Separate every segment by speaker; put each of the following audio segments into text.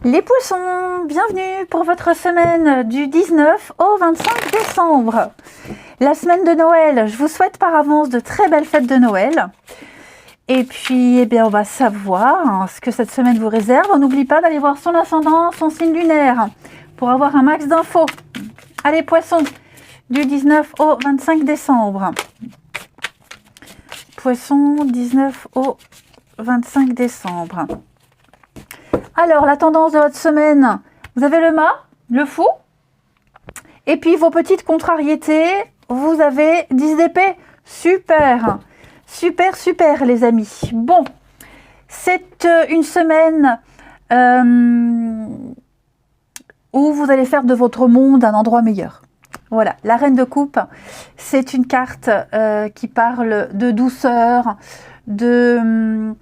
Speaker 1: Les poissons, bienvenue pour votre semaine du 19 au 25 décembre. La semaine de Noël, je vous souhaite par avance de très belles fêtes de Noël. Et puis, eh bien, on va savoir ce que cette semaine vous réserve. On n'oublie pas d'aller voir son ascendant, son signe lunaire, pour avoir un max d'infos. Allez, poissons, du 19 au 25 décembre. Poissons, 19 au 25 décembre. Alors, la tendance de votre semaine, vous avez le mât, le fou, et puis vos petites contrariétés, vous avez 10 d'épée. Super, super, super les amis. Bon, c'est une semaine où vous allez faire de votre monde un endroit meilleur. Voilà, la reine de coupe, c'est une carte qui parle de douceur, le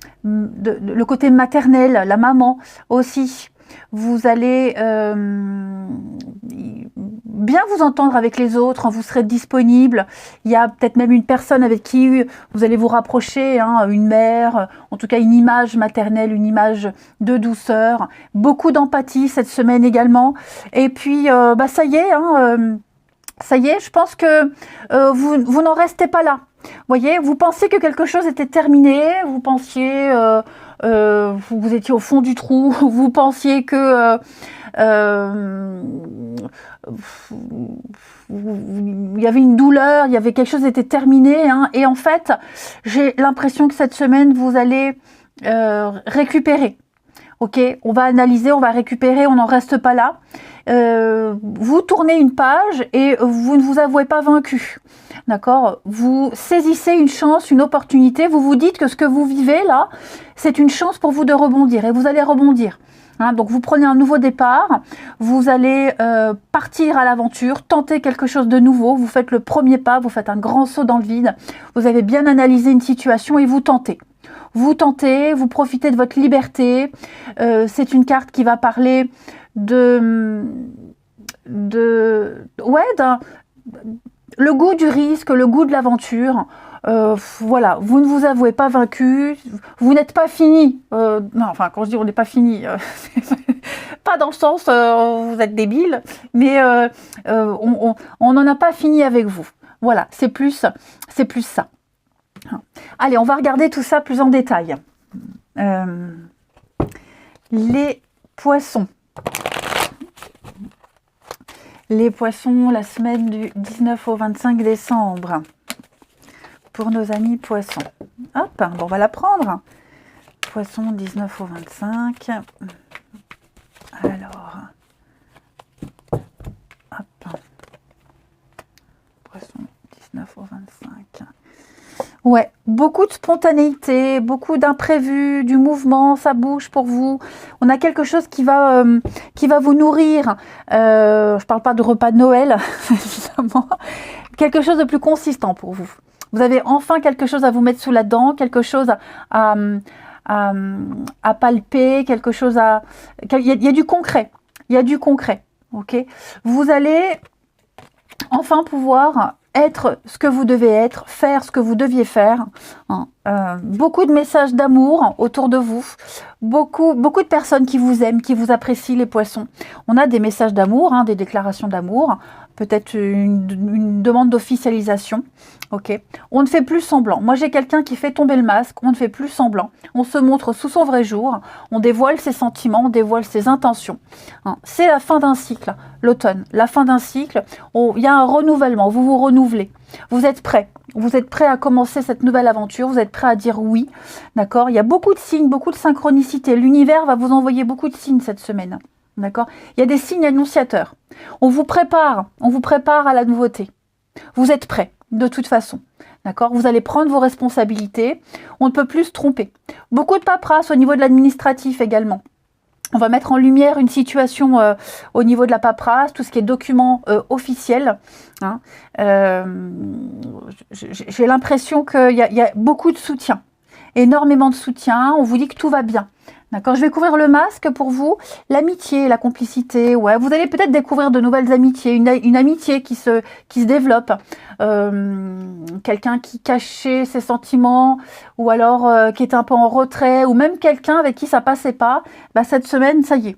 Speaker 1: côté maternel, la maman aussi. Vous allez bien vous entendre avec les autres, vous serez disponible. Il y a peut-être même une personne avec qui vous allez vous rapprocher, une mère, en tout cas une image maternelle, une image de douceur. Beaucoup d'empathie cette semaine également. Et puis, ça y est, ça y est, je pense que vous n'en restez pas là. Voyez, vous pensiez que quelque chose était terminé, vous pensiez, vous étiez au fond du trou, vous pensiez que il y avait une douleur, il y avait quelque chose qui était terminé, et en fait, j'ai l'impression que cette semaine, vous allez récupérer. Ok, on va analyser, on va récupérer, on n'en reste pas là. Vous tournez une page et vous ne vous avouez pas vaincu. D'accord? Vous saisissez une chance, une opportunité. Vous vous dites que ce que vous vivez là, c'est une chance pour vous de rebondir et vous allez rebondir. Donc vous prenez un nouveau départ, vous allez partir à l'aventure, tenter quelque chose de nouveau, vous faites le premier pas, vous faites un grand saut dans le vide, vous avez bien analysé une situation et vous tentez. Vous tentez, vous profitez de votre liberté. C'est une carte qui va parler le goût du risque, le goût de l'aventure. Voilà, vous ne vous avouez pas vaincu, vous n'êtes pas fini. Non, enfin, quand je dis on n'est pas fini, pas dans le sens vous êtes débile, mais on n'en a pas fini avec vous. Voilà, c'est plus ça. Allez, on va regarder tout ça plus en détail. Les poissons. Les poissons, la semaine du 19 au 25 décembre. Pour nos amis poissons. Hop, bon, on va la prendre. Poisson 19 au 25. Alors. Hop. Poisson 19 au 25. Ouais, beaucoup de spontanéité, beaucoup d'imprévus, du mouvement, ça bouge pour vous. On a quelque chose qui va vous nourrir. Je parle pas de repas de Noël, évidemment. Quelque chose de plus consistant pour vous. Vous avez enfin quelque chose à vous mettre sous la dent, quelque chose à palper, quelque chose à... Il y a du concret. Il y a du concret. Ok. Vous allez enfin pouvoir être ce que vous devez être, faire ce que vous deviez faire. Beaucoup de messages d'amour autour de vous, beaucoup de personnes qui vous aiment, qui vous apprécient les poissons. On a des messages d'amour, des déclarations d'amour, peut-être une demande d'officialisation. Ok, on ne fait plus semblant. Moi, j'ai quelqu'un qui fait tomber le masque. On ne fait plus semblant. On se montre sous son vrai jour. On dévoile ses sentiments, on dévoile ses intentions. C'est la fin d'un cycle, l'automne. La fin d'un cycle. Il y a un renouvellement. Vous vous renouvelez. Vous êtes prêts. Vous êtes prêts à commencer cette nouvelle aventure. Vous êtes prêts à dire oui. D'accord? Il y a beaucoup de signes, beaucoup de synchronicité. L'univers va vous envoyer beaucoup de signes cette semaine. D'accord? Il y a des signes annonciateurs. On vous prépare à la nouveauté. Vous êtes prêts. De toute façon, d'accord? Vous allez prendre vos responsabilités. On ne peut plus se tromper. Beaucoup de paperasse au niveau de l'administratif également. On va mettre en lumière une situation au niveau de la paperasse, tout ce qui est documents officiels. J'ai l'impression qu'il y a beaucoup de soutien, énormément de soutien. On vous dit que tout va bien. D'accord, je vais couvrir le masque pour vous. L'amitié, la complicité, ouais. Vous allez peut-être découvrir de nouvelles amitiés, une amitié qui se développe. Quelqu'un qui cachait ses sentiments, ou alors qui était un peu en retrait, ou même quelqu'un avec qui ça passait pas. Cette semaine, ça y est.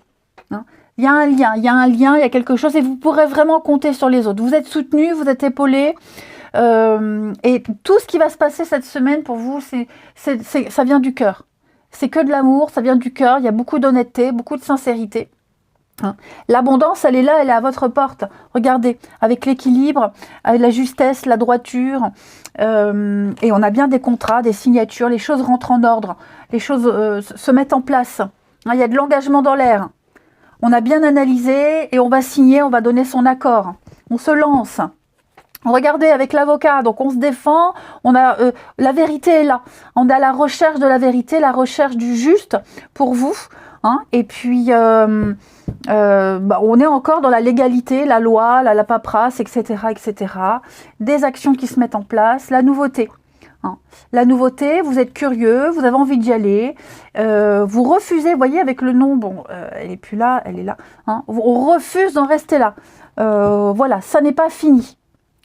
Speaker 1: hein. Il y a un lien, il y a un lien, il y a quelque chose et vous pourrez vraiment compter sur les autres. Vous êtes soutenu, vous êtes épaulé. Et tout ce qui va se passer cette semaine pour vous, ça vient du cœur. C'est que de l'amour, ça vient du cœur. Il y a beaucoup d'honnêteté, beaucoup de sincérité. Hein. L'abondance, elle est là, elle est à votre porte. Regardez, avec l'équilibre, avec la justesse, la droiture. Et on a bien des contrats, des signatures. Les choses rentrent en ordre. Les choses se mettent en place. Hein, il y a de l'engagement dans l'air. On a bien analysé et on va signer, on va donner son accord. On se lance. Regardez avec l'avocat, donc on se défend, on a la vérité est là. On a la recherche de la vérité, la recherche du juste pour vous. Hein, et puis, on est encore dans la légalité, la loi, la paperasse, etc., etc. Des actions qui se mettent en place, la nouveauté. Hein. La nouveauté, vous êtes curieux, vous avez envie d'y aller, vous refusez, vous voyez avec le nom, bon, elle n'est plus là, elle est là, hein, on refuse d'en rester là. Voilà, ça n'est pas fini.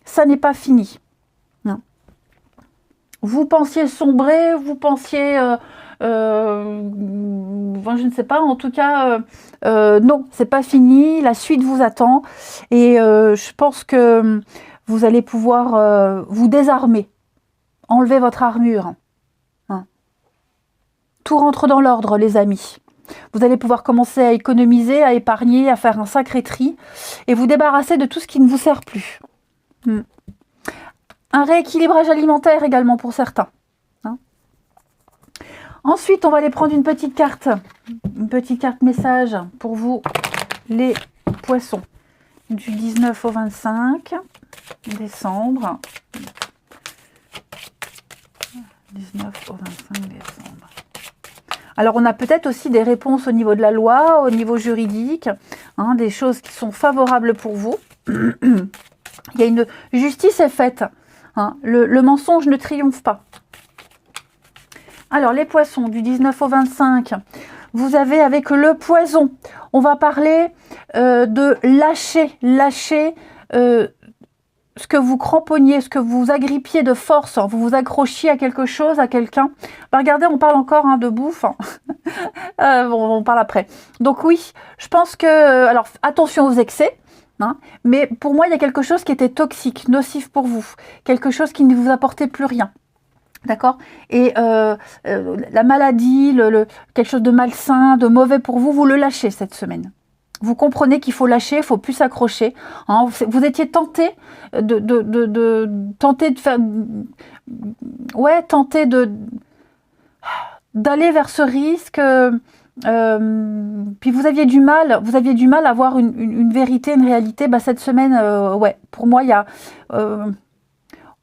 Speaker 1: Ça n'est pas fini. Non. Vous pensiez sombrer, vous pensiez... je ne sais pas, en tout cas, non, c'est pas fini. La suite vous attend. Et je pense que vous allez pouvoir vous désarmer. Enlever votre armure. Hein. Tout rentre dans l'ordre, les amis. Vous allez pouvoir commencer à économiser, à épargner, à faire un sacré tri. Et vous débarrasser de tout ce qui ne vous sert plus. Un rééquilibrage alimentaire également pour certains. Hein. Ensuite, on va aller prendre une petite carte message pour vous, les poissons, du 19 au 25 décembre. 19 au 25 décembre. Alors, on a peut-être aussi des réponses au niveau de la loi, au niveau juridique, hein, des choses qui sont favorables pour vous. Il y a une justice est faite. Hein. Le mensonge ne triomphe pas. Alors, les poissons, du 19 au 25, vous avez avec le poison, on va parler de lâcher ce que vous cramponniez, ce que vous agrippiez de force, vous vous accrochiez à quelque chose, à quelqu'un. Bah, regardez, on parle encore hein, de bouffe. Bon, on parle après. Donc oui, je pense que... alors, attention aux excès. Hein, mais pour moi, il y a quelque chose qui était toxique, nocif pour vous. Quelque chose qui ne vous apportait plus rien. D'accord? Et la maladie, quelque chose de malsain, de mauvais pour vous, vous le lâchez cette semaine. Vous comprenez qu'il faut lâcher, il ne faut plus s'accrocher. Hein, vous étiez tenté tenter de faire... Ouais, tenter d'aller vers ce risque... puis vous aviez du mal à avoir une vérité, une réalité. Bah, cette semaine, ouais, pour moi, il y a...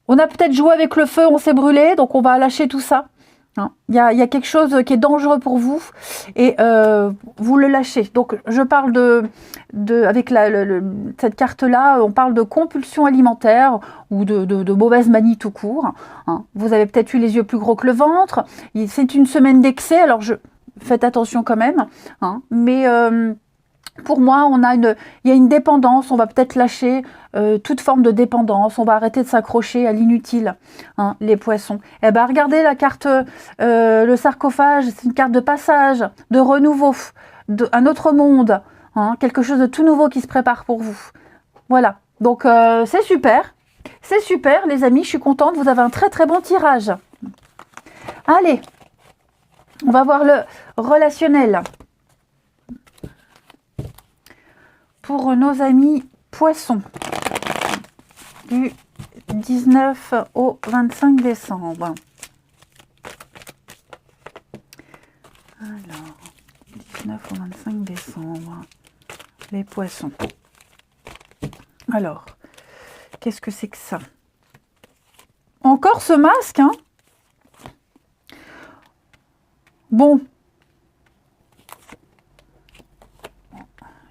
Speaker 1: on a peut-être joué avec le feu, on s'est brûlé, donc on va lâcher tout ça. Hein. Il y a quelque chose qui est dangereux pour vous et vous le lâchez. Donc je parle avec cette carte-là, on parle de compulsion alimentaire ou de mauvaise manie tout court. Hein. Vous avez peut-être eu les yeux plus gros que le ventre. C'est une semaine d'excès, alors faites attention quand même. Hein. Mais pour moi, il y a une dépendance, on va peut-être lâcher toute forme de dépendance, on va arrêter de s'accrocher à l'inutile, hein, les poissons. Eh ben, regardez la carte, le sarcophage, c'est une carte de passage, de renouveau, un autre monde, hein, quelque chose de tout nouveau qui se prépare pour vous. Voilà, donc c'est super, les amis, je suis contente, vous avez un très très bon tirage. Allez, on va voir le relationnel. Pour nos amis poissons, du 19 au 25 décembre. Alors, 19 au 25 décembre, les poissons. Alors, qu'est-ce que c'est que ça? Encore ce masque, hein? Bon.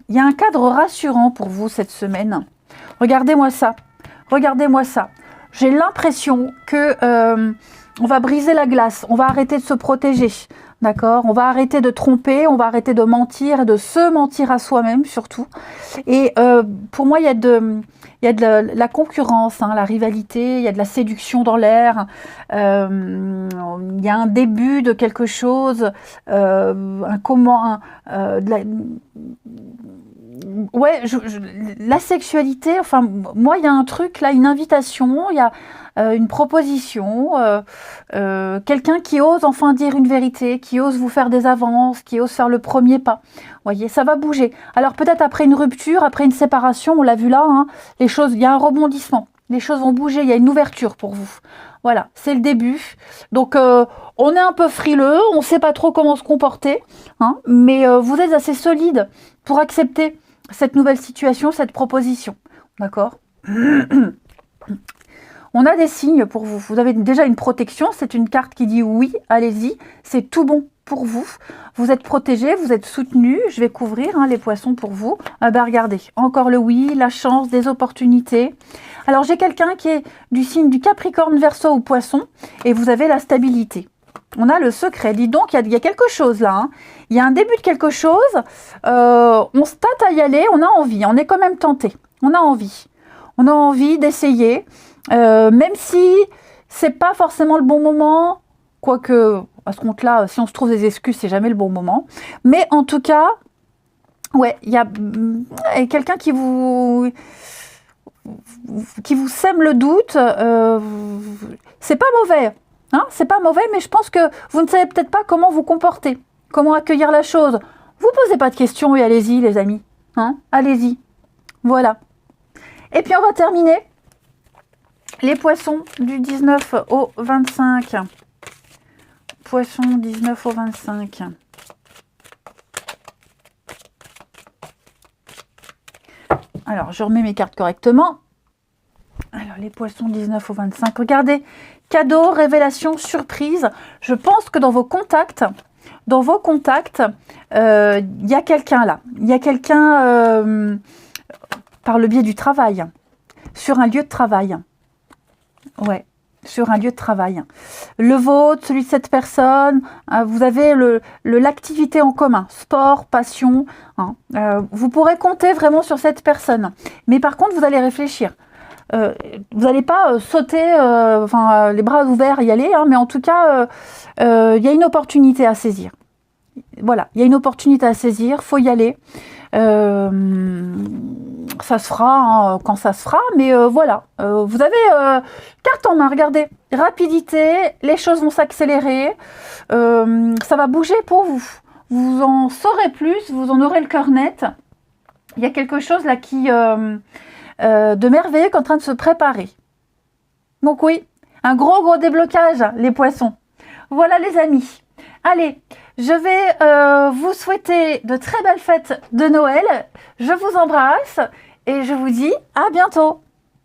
Speaker 1: Il y a un cadre rassurant pour vous cette semaine. Regardez-moi ça. Regardez-moi ça. J'ai l'impression que on va briser la glace. On va arrêter de se protéger. D'accord? On va arrêter de tromper. On va arrêter de mentir et de se mentir à soi-même surtout. Et pour moi, il y a de la concurrence, hein, la rivalité. Il y a de la séduction dans l'air. Il y a un début de quelque chose. ouais, la sexualité, enfin, moi, il y a un truc, là, une invitation, il y a une proposition, quelqu'un qui ose enfin dire une vérité, qui ose vous faire des avances, qui ose faire le premier pas. Vous voyez, ça va bouger. Alors, peut-être après une rupture, après une séparation, on l'a vu là, hein, les choses, il y a un rebondissement. Les choses vont bouger, il y a une ouverture pour vous. Voilà, c'est le début. Donc, on est un peu frileux, on ne sait pas trop comment se comporter, hein, mais vous êtes assez solide pour accepter cette nouvelle situation, cette proposition. D'accord? On a des signes pour vous. Vous avez déjà une protection, c'est une carte qui dit oui, allez-y, c'est tout bon pour vous. Vous êtes protégé, vous êtes soutenu. Je vais couvrir hein, les poissons pour vous. Ah ben regardez, encore le oui, la chance, des opportunités. Alors j'ai quelqu'un qui est du signe du Capricorne, Verseau ou Poisson et vous avez la stabilité. On a le secret. Dis donc, il y a quelque chose là. Hein. Il y a un début de quelque chose. On se tâte à y aller, on a envie. On est quand même tenté. On a envie. On a envie d'essayer. Même si c'est pas forcément le bon moment. Quoique, à ce compte-là, si on se trouve des excuses, c'est jamais le bon moment. Mais en tout cas, ouais, il y a quelqu'un qui vous sème le doute. C'est pas mauvais. Hein, c'est pas mauvais, mais je pense que vous ne savez peut-être pas comment vous comporter, comment accueillir la chose. Vous posez pas de questions et allez-y, les amis. Hein, allez-y. Voilà. Et puis, on va terminer. Les poissons du 19 au 25. Poissons 19 au 25. Alors, je remets mes cartes correctement. Alors, les poissons 19 au 25. Regardez. Cadeau, révélation, surprise. Je pense que dans vos contacts, il y a quelqu'un là. Il y a quelqu'un par le biais du travail, sur un lieu de travail. Ouais, sur un lieu de travail. Le vôtre, celui de cette personne, vous avez l'activité en commun, sport, passion. Hein, vous pourrez compter vraiment sur cette personne. Mais par contre, vous allez réfléchir. Vous n'allez pas sauter, les bras ouverts y aller, hein, mais en tout cas, il y a une opportunité à saisir. Voilà, il y a une opportunité à saisir, faut y aller. Ça se fera hein, quand ça se fera, mais voilà. Vous avez carte en main, regardez. Rapidité, les choses vont s'accélérer. Ça va bouger pour vous. Vous en saurez plus, vous en aurez le cœur net. Il y a quelque chose là qui... de merveilleux qui est en train de se préparer. Donc oui, un gros déblocage, les poissons. Voilà les amis. Allez, je vais vous souhaiter de très belles fêtes de Noël. Je vous embrasse et je vous dis à bientôt.